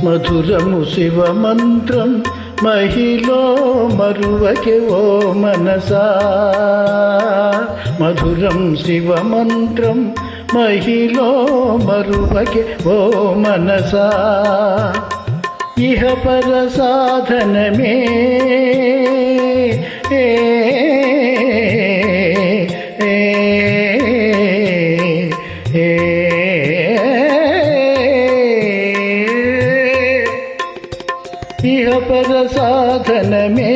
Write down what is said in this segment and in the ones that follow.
మధురము శివ మంత్రం మహిలో మరువకే ఓ మనసా. మధురం శివ మంత్రం మహిలో మరువకే ఓ మనసా. ఇహ పర సాధనమే ఇహ పర సాధనమే,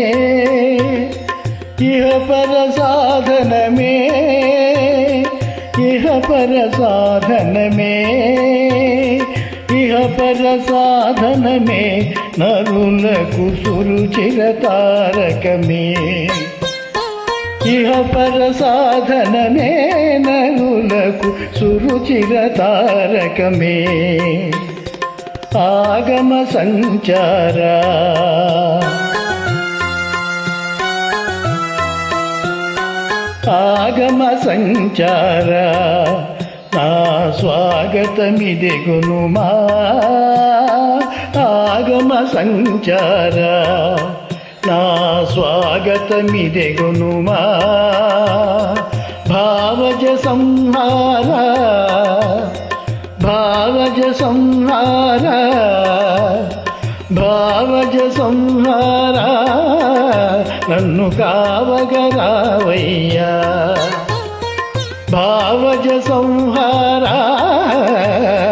ఇహ పర సాధనమే, ఇహ పర సాధనమే, ఇహ పర సాధనమే నరులకు సురుచిర తారకమే. ఇహ పర సాధనమే నరులకు సురుచిర తారకమే. ఆగమ సంచార ఆగమ సంచార నా స్వాగతమిదెగునుమా. ఆగమ సంచార నా స్వాగతమిదెగునుమా. భావజ సంహార భావజ సంహార భావజ సంహార నన్ను కావగరావయ్యా. భావజ సంహార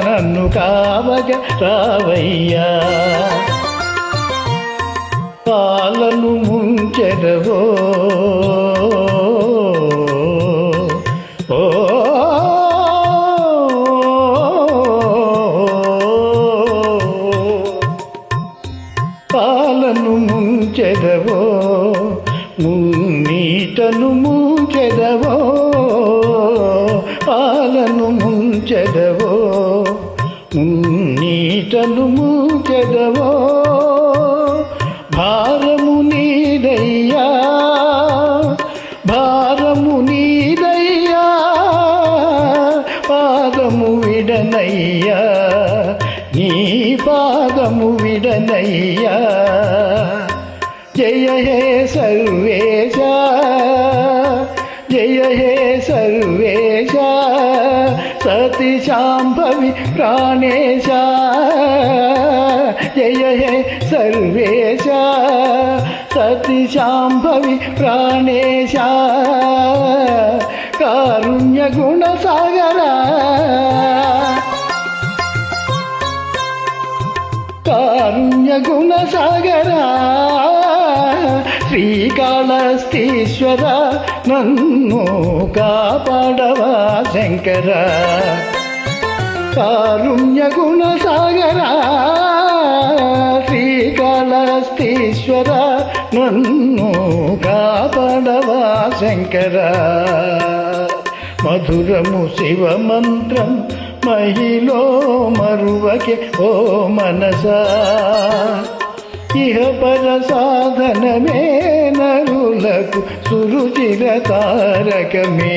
నన్ను కావగరావయ్యా. పాలను ముంచెదవో పాలను ముంచెదవో మున్నీటను ముంచెదవో. పాలను ముంచెదవో మున్నీటను ముంచెదవో. భారము నీదయ్యా, భారము నీదయ్యా, పాదము విడనయ్యా, నీ పాదము విడనయ్యా. జయ హే సర్వేశ, జయ హే సర్వేశ, సతి శాంభవి ప్రాణేశ. జయ హే సర్వేశ, సతి శాంభవి ప్రాణేశ. కారుణ్య గుణ సాగరా, కారుణ్య గుణ సాగరా. శ్రీకాళహస్తీశ్వర నన్ను కాపాడవా శంకర. కారుణ్య గుణ సాగరా, శ్రీకాళహస్తీశ్వర నన్ను కాపాడవా శంకర. మధురము శివ మంత్రం మహిలో మరువకే ఓ మనసా. ఇహ పర సాధనమే నరులకు సురుచిర తారకమే.